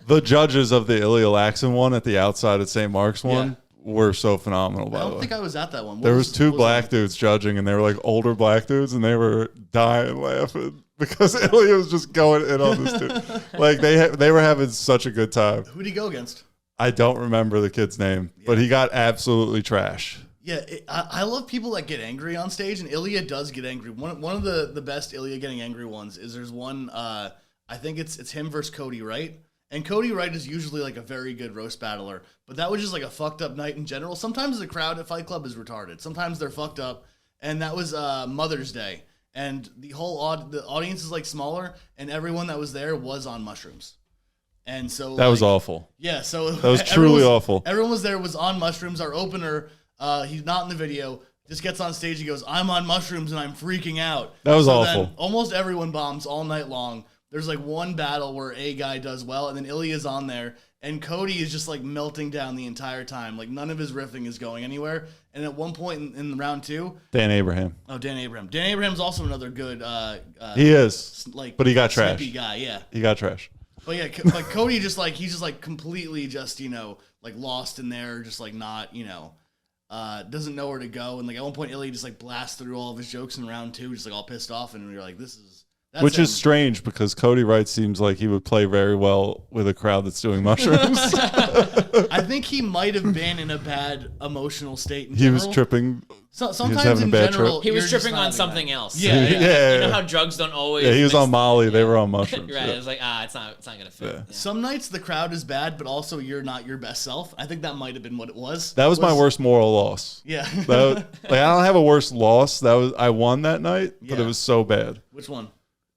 The judges of the Ilya Laxon one at the outside at St. Mark's one were so phenomenal. By the way, I don't think I was at that one. There was 2 black dudes judging, and they were like older black dudes, and they were dying laughing. Because Ilya was just going in on this dude. Like, they were having such a good time. Who'd he go against? I don't remember the kid's name, but he got absolutely trash. Yeah, I love people that get angry on stage, and Ilya does get angry. One of the best Ilya getting angry ones is there's one, I think it's him versus Cody Wright. And Cody Wright is usually like a very good roast battler, but that was just like a fucked up night in general. Sometimes the crowd at Fight Club is retarded. Sometimes they're fucked up, and that was Mother's Day. And the whole the audience is like smaller, and everyone that was there was on mushrooms, and so that was awful. Yeah, so that was truly awful. Everyone was on mushrooms. Our opener, he's not in the video. Just gets on stage. He goes, "I'm on mushrooms and I'm freaking out." That was awful. Then almost everyone bombs all night long. There's like one battle where a guy does well, and then Ilya's on there, and Cody is just like melting down the entire time. Like none of his riffing is going anywhere. And at one point in round 2, Dan Abraham. Oh, Dan Abraham. Dan Abraham's also another good. He is, like, but he got trash. Guy, yeah. He got trash. But yeah, like Cody, he's just like completely just like lost in there, just like not doesn't know where to go. And like at one point, Ilya just like blasts through all of his jokes in round 2, just like all pissed off, and you're like, this is. Which is strange because Cody Wright seems like he would play very well with a crowd that's doing mushrooms. I think he might have been in a bad emotional state in general. He was tripping. Sometimes in general, he was tripping on something else. Yeah. You know how drugs don't always. Yeah, he was on Molly. They were on mushrooms. Right. It was like it's not gonna fit. Yeah. Some nights the crowd is bad, but also you're not your best self. I think that might have been what it was. That was my worst moral loss. Yeah. I don't have a worse loss. I won that night, but it was so bad. Which one?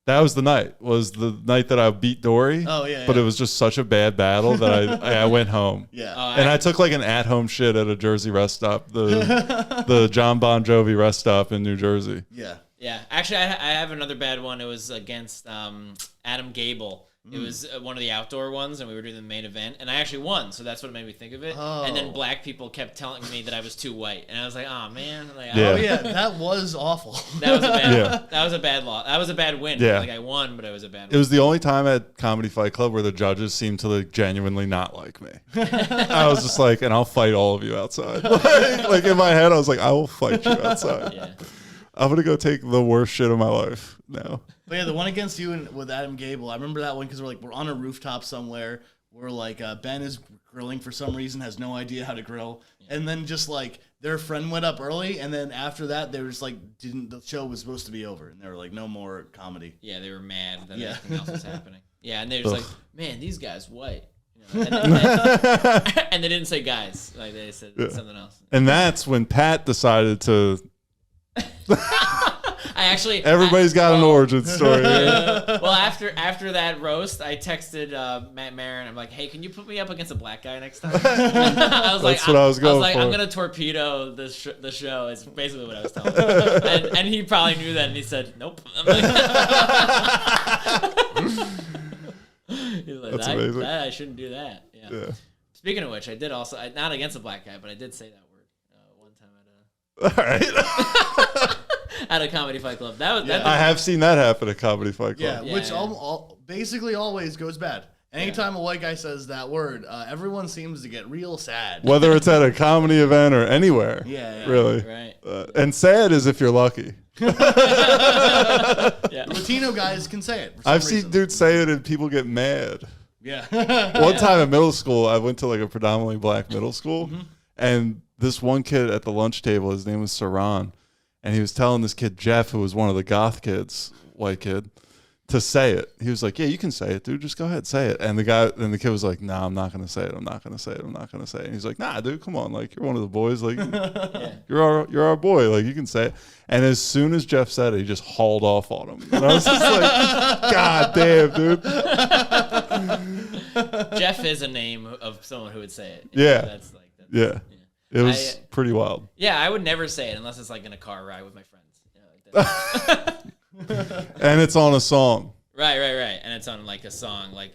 That was the night. Was the night that I beat Dory. Oh yeah. But it was just such a bad battle that I went home. Yeah. And I took like an at-home shit at a Jersey rest stop, the John Bon Jovi rest stop in New Jersey. Yeah. Yeah. Actually, I have another bad one. It was against Adam Gable. It was one of the outdoor ones, and we were doing the main event, and I actually won, so that's what made me think of it. Oh. And then black people kept telling me that I was too white, and I was like, "Oh man!" Like, Oh yeah, that was awful. That was a bad. That was a bad loss. That was a bad win. Yeah. Like I won, but it was a bad. It was the only time at Comedy Fight Club where the judges seemed to like genuinely not like me. I was just like, and I'll fight all of you outside. Like in my head, I was like, I will fight you outside. Yeah. I'm gonna go take the worst shit of my life now. But yeah, the one against you and with Adam Gable, I remember that one because we're on a rooftop somewhere. where like Ben is grilling for some reason, has no idea how to grill, and then just like their friend went up early, and then after that they were just like the show was supposed to be over, and they were like no more comedy. Yeah, they were mad that everything else was happening. Yeah, and they were just like, man, these guys white. You know, and they didn't say guys, like they said something else. And that's when Pat decided to. Everybody's got an origin story. Well, after that roast, I texted Matt Marin. I'm like, hey, can you put me up against a black guy next time? I was That's what I was going for. I'm gonna torpedo the show. It's basically what I was telling him. And he probably knew that, and he said, nope. I'm like, he's like, that's amazing. I shouldn't do that. Yeah. Speaking of which, I did also not against a black guy, but I did say that word one time All right. at a comedy fight club. I have seen that happen at comedy fight club. Yeah, which basically always goes bad. Anytime a white guy says that word, everyone seems to get real sad. Whether it's at a comedy event or anywhere. Yeah. Really. Right. And sad is if you're lucky. Latino guys can say it. I've seen dudes say it and people get mad. Yeah. One time in middle school, I went to like a predominantly black middle school, and this one kid at the lunch table, his name was Saran, and he was telling this kid Jeff, who was one of the goth kids, white kid, to say it. He was like, "Yeah, you can say it, dude. Just go ahead, say it." And the kid was like, "Nah, I'm not gonna say it. I'm not gonna say it. I'm not gonna say it." And he's like, "Nah, dude, come on. Like, you're one of the boys. Like, you're our boy. Like, you can say it." And as soon as Jeff said it, he just hauled off on him. And I was just like, "God damn, dude." Jeff is a name of someone who would say it. Yeah. It was pretty wild. Yeah, I would never say it unless it's like in a car ride with my friends. And it's on a song. Right. And it's on like a song like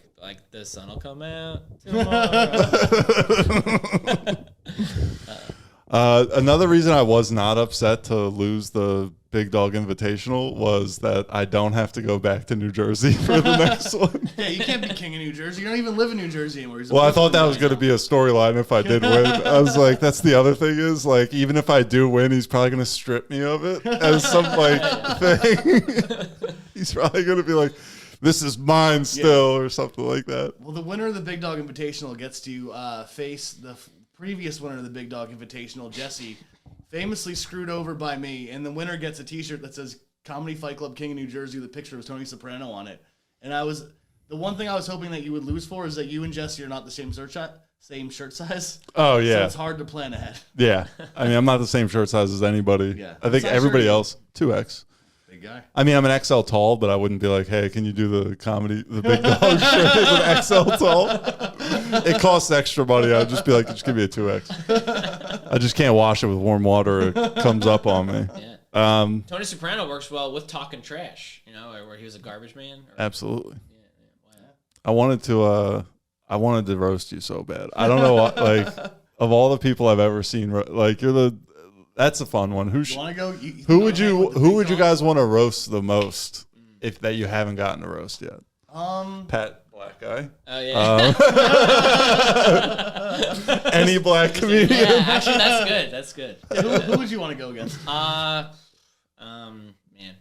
the sun will come out tomorrow. Another reason I was not upset to lose the Big Dog Invitational was that I don't have to go back to New Jersey for the next one. Yeah, you can't be king of New Jersey. You don't even live in New Jersey anymore. Well, I thought that was going to be a storyline if I did win. I was like, that's the other thing is, like, even if I do win, he's probably going to strip me of it as some, like, thing. He's probably going to be like, this is mine still, or something like that. Well, the winner of the Big Dog Invitational gets to face the previous winner of the Big Dog Invitational, Jesse, famously screwed over by me, and the winner gets a T-shirt that says "Comedy Fight Club King of New Jersey" with a picture of Tony Soprano on it. And the one thing I was hoping that you would lose for is that you and Jesse are not the same shirt size. Oh yeah, so it's hard to plan ahead. Yeah, I mean I'm not the same shirt size as anybody. Yeah, I think everybody else 2X. Big guy. I mean I'm an XL tall, but I wouldn't be like, hey, can you do the Big Dog shirt as an XL tall? It costs extra money. I'd just be like, just give me a 2X. I just can't wash it with warm water. It comes up on me. Yeah. Tony Soprano works well with talking trash, where he was a garbage man. Absolutely. Yeah. I wanted to roast you so bad. I don't know what, like, of all the people I've ever seen, like, that's a fun one. Who would you guys want to roast the most if that you haven't gotten to roast yet? Pat, black guy. Oh yeah. Any black comedian? Yeah, actually, that's good. Yeah, who would you want to go against? Man,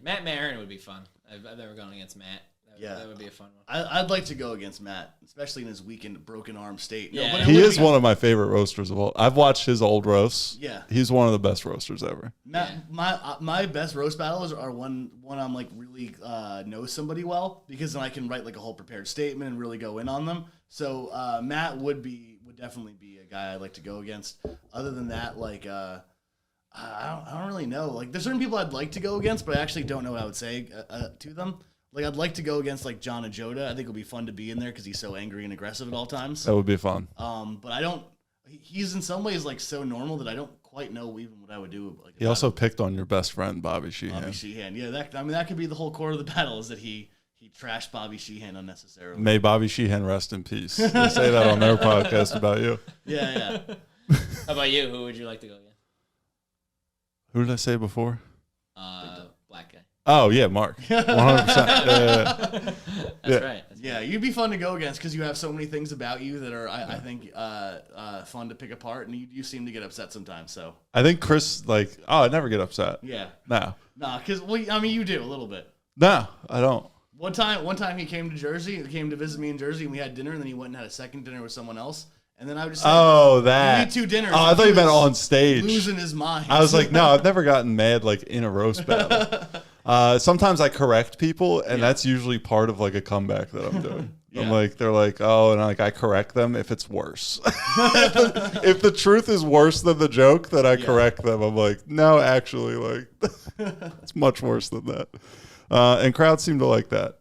Matt Marin would be fun. I've never gone against Matt. That would be a fun one. I'd like to go against Matt, especially in his weakened, broken arm state. Yeah. He is one of my favorite roasters of all. I've watched his old roasts. Yeah, he's one of the best roasters ever. Matt, my best roast battles are when I'm like really know somebody well, because then I can write like a whole prepared statement and really go in on them. So Matt would definitely be a guy I'd like to go against. Other than that, like I don't really know. Like there's certain people I'd like to go against, but I actually don't know what I would say to them. Like, I'd like to go against, like, John Ajoda. I think it would be fun to be in there because he's so angry and aggressive at all times. That would be fun. But I don't – he's in some ways, like, so normal that I don't quite know even what I would do. Like, he also picked on your best friend, Bobby Sheehan. Bobby Sheehan. Yeah, that could be the whole core of the battle is that he trashed Bobby Sheehan unnecessarily. May Bobby Sheehan rest in peace. They say that on their podcast about you. Yeah. How about you? Who would you like to go against? Who did I say before? Black guy. Oh, yeah, Mark. 100%. That's right. Yeah, you'd be fun to go against because you have so many things about you that are, I think, fun to pick apart, and you seem to get upset sometimes. So I think Chris, like, I never get upset. Yeah. No. Nah, because, well, I mean, you do a little bit. No, I don't. One time he came to Jersey. He came to visit me in Jersey, and we had dinner. And then he went and had a second dinner with someone else. And then I would just say, that. You need 2 dinners. Oh, I thought you meant on stage. Losing his mind. I was like, no, I've never gotten mad like in a roast battle. Sometimes I correct people, and that's usually part of like a comeback that I'm doing. I'm like, they're like, oh, and I correct them if it's worse. If the truth is worse than the joke, then I correct them. I'm like, no, actually, like, it's much worse than that. And crowds seem to like that.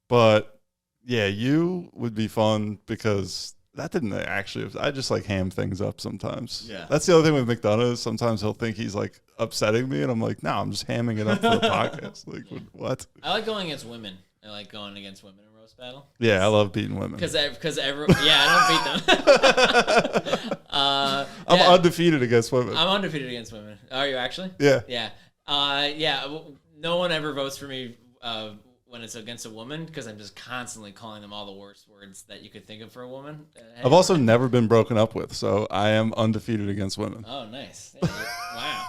But yeah, you would be fun because that didn't actually, I just like ham things up sometimes. Yeah. That's the other thing with McDonough. Sometimes he'll think he's like upsetting me, and I'm like, no, I'm just hamming it up for the podcast. Like, what? I like going against women. I like going against women in roast battle. Yeah, I love beating women. Because I don't beat them. I'm undefeated against women. I'm undefeated against women. Are you actually? Yeah. Yeah. No one ever votes for me when it's against a woman because I'm just constantly calling them all the worst words that you could think of for a woman. I've also never been broken up with, so I am undefeated against women. Oh, nice. Yeah, wow.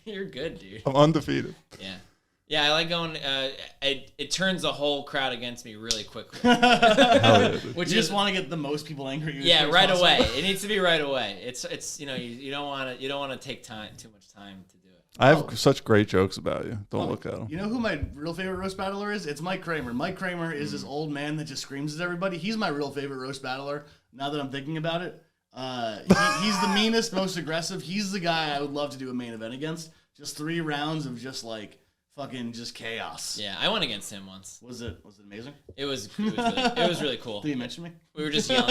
You're good, dude. I'm undefeated. Yeah. Yeah, I like going. It turns the whole crowd against me really quickly. Hell yeah, dude. Which you just want to get the most people angry. Yeah, right away. It needs to be right away. It's you don't want to take too much time to do it. I have such great jokes about you. Don't look at them. You know who my real favorite roast battler is? It's Mike Kramer. Mike Kramer is this old man that just screams at everybody. He's my real favorite roast battler. Now that I'm thinking about it, he's the meanest, most aggressive. He's the guy I would love to do a main event against. Just 3 rounds of just like. Fucking just chaos. Yeah, I went against him once. Was it amazing? It was really cool. Did you mention me? We were just yelling.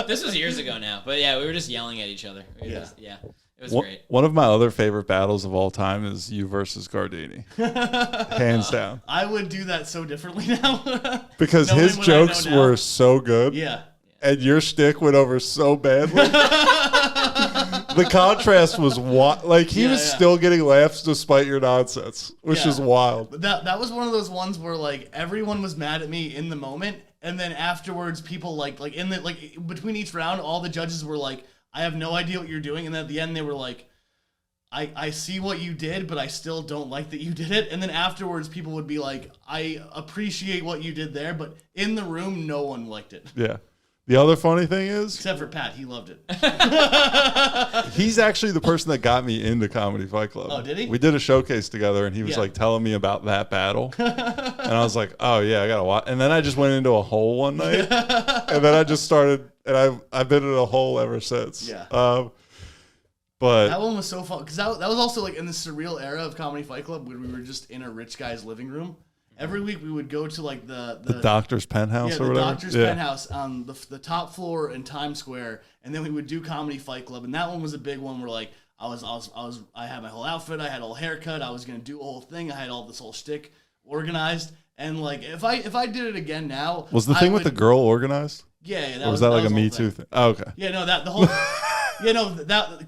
This was years ago now, but yeah, we were just yelling at each other. It was great. One of my other favorite battles of all time is you versus Gardini. Hands down. I would do that so differently now. Because his jokes were so good. Yeah. And your shtick went over so badly. The contrast was like he was still getting laughs despite your nonsense, which is wild. That was one of those ones where like everyone was mad at me in the moment, and then afterwards people like in the between each round, all the judges were like, I have no idea what you're doing, and then at the end they were like, I see what you did, but I still don't like that you did it. And then afterwards people would be like, I appreciate what you did there, but in the room no one liked it. Yeah. The other funny thing is... Except for Pat, he loved it. He's actually the person that got me into Comedy Fight Club. Oh, did he? We did a showcase together, and he was like telling me about that battle. And I was like, oh, yeah, I got to watch. And then I just went into a hole one night. And then I just started, and I've been in a hole ever since. Yeah. But that one was so fun, because that was also like in the surreal era of Comedy Fight Club where we were just in a rich guy's living room. Every week we would go to like the doctor's penthouse or the whatever. Doctor's penthouse on the top floor in Times Square, and then we would do Comedy Fight Club, and that one was a big one where like I had my whole outfit, I had a whole haircut, I was gonna do a whole thing, I had all this whole shtick organized, and like if I did it again now, was the thing with the girl organized? Yeah, that was like a Me Too thing? Oh, okay. Yeah, no, the whole. Yeah, no,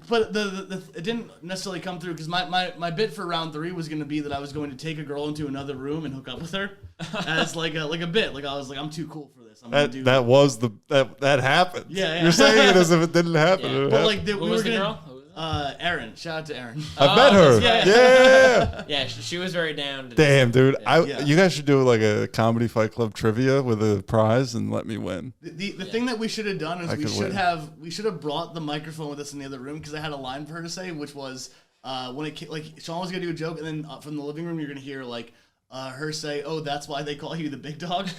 but it didn't necessarily come through because my bit for round 3 was going to be that I was going to take a girl into another room and hook up with her as like a bit. Like I was like, I'm too cool for this. I'm gonna do that happened. Yeah. You're saying it as if it didn't happen. Yeah. But like we were the girl? Erin. Shout out to Erin. I've met her. Yeah. Yeah, she was very down. Damn, dude. You guys should do like a Comedy Fight Club trivia with a prize and let me win. The thing that we should have done is we should have brought the microphone with us in the other room because I had a line for her to say, which was when Sean was gonna do a joke, and then from the living room you're gonna hear like her say, "Oh, that's why they call you the big dog."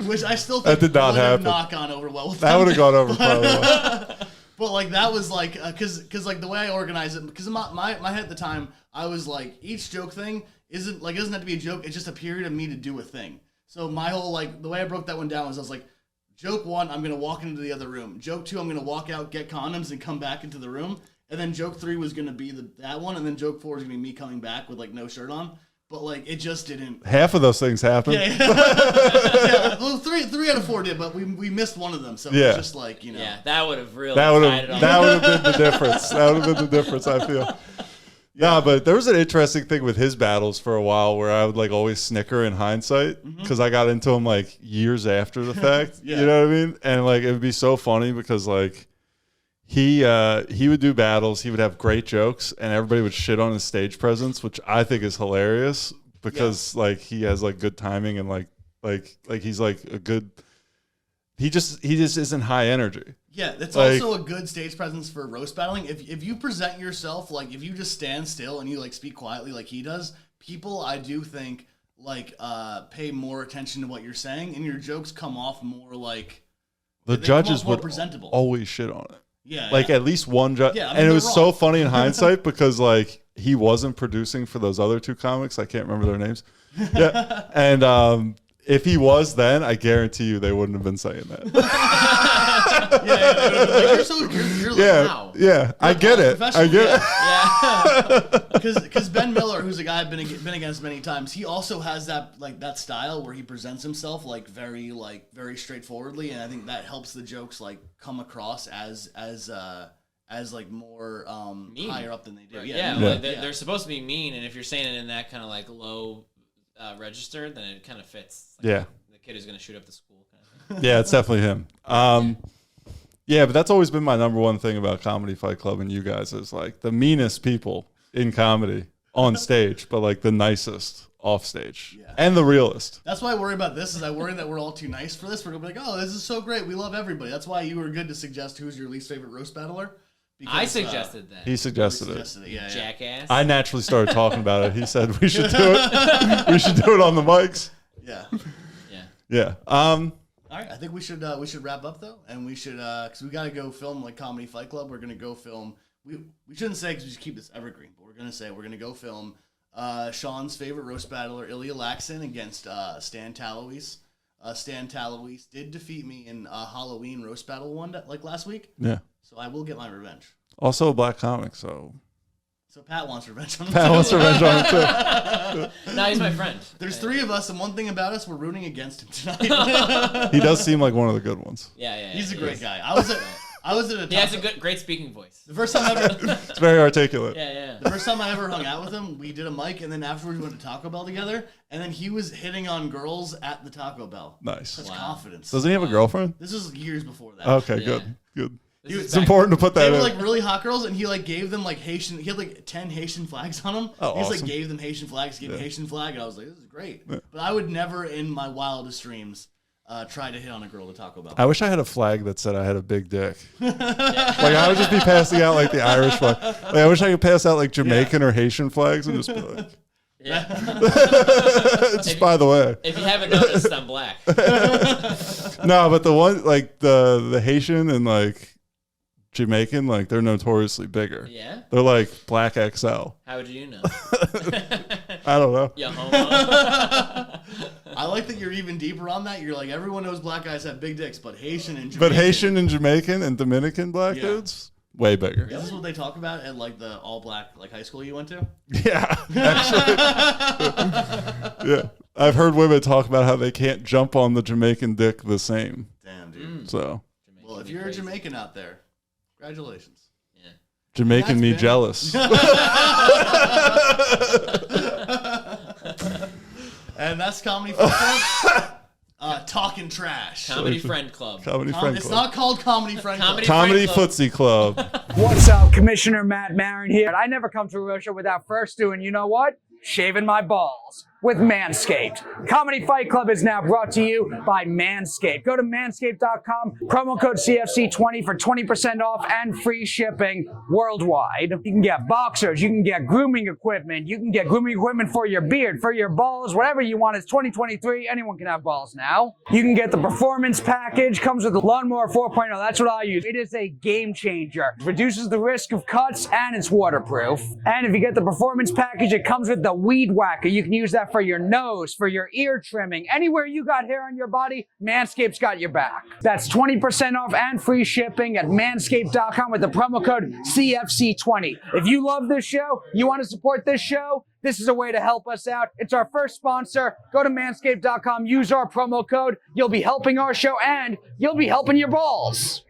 Which I still think that did not happen. Not gone over well with that would have gone over probably well. But like that was like because like the way I organized it, because in my head at the time I was like, each joke thing it doesn't have to be a joke, it's just a period of me to do a thing. So my whole like the way I broke that one down was I was like, joke 1, I'm gonna walk into the other room. Joke 2, I'm gonna walk out, get condoms, and come back into the room. And then joke 3 was gonna be that one, and then joke 4 is gonna be me coming back with like no shirt on. But like it just didn't. Half of those things happened. Yeah. Well, three out of 4 did, but we missed one of them. So it was just like Yeah, that would have really. That would have been the difference. That would have been the difference. I feel. Yeah, but there was an interesting thing with his battles for a while where I would like always snicker in hindsight because I got into him like years after the fact. You know what I mean? And like it would be so funny because like. He would do battles. He would have great jokes, and everybody would shit on his stage presence, which I think is hilarious. because like he has like good timing and like he's like a good. He just isn't high energy. Yeah, that's also a good stage presence for roast battling. If you present yourself like if you just stand still and you like speak quietly like he does, people I do think like pay more attention to what you're saying and your jokes come off more like the judges would presentable. Always shit on it. Yeah, like at least one judge. Yeah, I mean, and it was wrong. so funny in hindsight because like he wasn't producing for those other two comics. I can't remember their names. Yeah, and if he was, then I guarantee you they wouldn't have been saying that. You're like, wow. Yeah, I get it. Because Ben Miller, who's a guy I've been against many times, he also has that style where he presents himself like very straightforwardly, and I think that helps the jokes like come across as like more higher up than they do. They're supposed to be mean, and if you're saying it in that kind of like low register, then it kind of fits. Like the kid who's going to shoot up the school. Kind of thing. Yeah, it's definitely him. Yeah, but that's always been my number one thing about Comedy Fight Club and you guys is like the meanest people in comedy on stage, but like the nicest off stage and the realest. That's why I worry about this. Is I worry that we're all too nice for this. We're gonna be like, oh, this is so great. We love everybody. That's why you were good to suggest who's your least favorite roast battler. Because, I suggested that. He suggested it. Yeah, jackass. I naturally started talking about it. He said we should do it. We should do it on the mics. Yeah. All right. I think we should wrap up though, and we should because we got to go film like Comedy Fight Club. We're gonna go film. We shouldn't say because we should keep this evergreen, but we're gonna go film Sean's favorite roast battler, Ilya Laxon, against Stan Talois. Stan Talois did defeat me in a Halloween roast battle one like last week. Yeah. So I will get my revenge. Also a black comic, so Pat wants revenge on him. Pat wants revenge on him too. No, he's my friend. There's three of us, and one thing about us, we're rooting against him tonight. He does seem like one of the good ones. Yeah. He's a great guy. I was at a. He has a great speaking voice. The first time I ever. It's very articulate. Yeah. The first time I ever hung out with him, we did a mic, and then afterwards we went to Taco Bell together, and then he was hitting on girls at the Taco Bell. Nice. Such confidence. Doesn't he have a girlfriend? This was years before that. Okay, good. It's important to put that in. They were like really hot girls, and he like gave them like Haitian. He had like 10 Haitian flags on him. Oh, he just awesome. like gave them Haitian flags, gave a Haitian flag, and I was like, this is great. Yeah. But I would never, in my wildest dreams, try to hit on a girl at Taco Bell. I wish I had a flag that said I had a big dick. Like I would just be passing out like the Irish flag. Like, I wish I could pass out like Jamaican or Haitian flags and just be like. Just by the way, if you haven't noticed, I'm black. No, but the one like the Haitian and like Jamaican, like they're notoriously bigger. Yeah, they're like black XL. How would you know? I don't know. You homo. I like that you're even deeper on that. You're like, everyone knows black guys have big dicks, but Haitian and Jamaican. But Haitian and Jamaican and Dominican black dudes, way bigger. Is this what they talk about at like the all black like high school you went to? Yeah, actually. Yeah, I've heard women talk about how they can't jump on the Jamaican dick the same. Damn, dude. So, well, if you're a Jamaican out there, congratulations. Yeah, Jamaican me jealous. And that's Comedy Fight Club. Talking trash. Comedy Friend Club. It's not called Comedy Friend Club. Comedy Footsie Club. What's up? Commissioner Matt Marin here. I never come to a real show without first doing, you know what? Shaving my balls with Manscaped. Comedy Fight Club is now brought to you by Manscaped. Go to manscaped.com, promo code CFC20 for 20% off and free shipping worldwide. You can get boxers, you can get grooming equipment, you can get grooming equipment for your beard, for your balls, whatever you want. It's 2023, anyone can have balls now. You can get the performance package, comes with the Lawnmower 4.0, that's what I use. It is a game changer. It reduces the risk of cuts and it's waterproof. And if you get the performance package, it comes with the Weed Whacker. You can use that for your nose, for your ear trimming, anywhere you got hair on your body, Manscaped's got your back. That's 20% off and free shipping at manscaped.com with the promo code CFC20. If you love this show, you want to support this show, this is a way to help us out. It's our first sponsor. Go to manscaped.com, use our promo code. You'll be helping our show and you'll be helping your balls.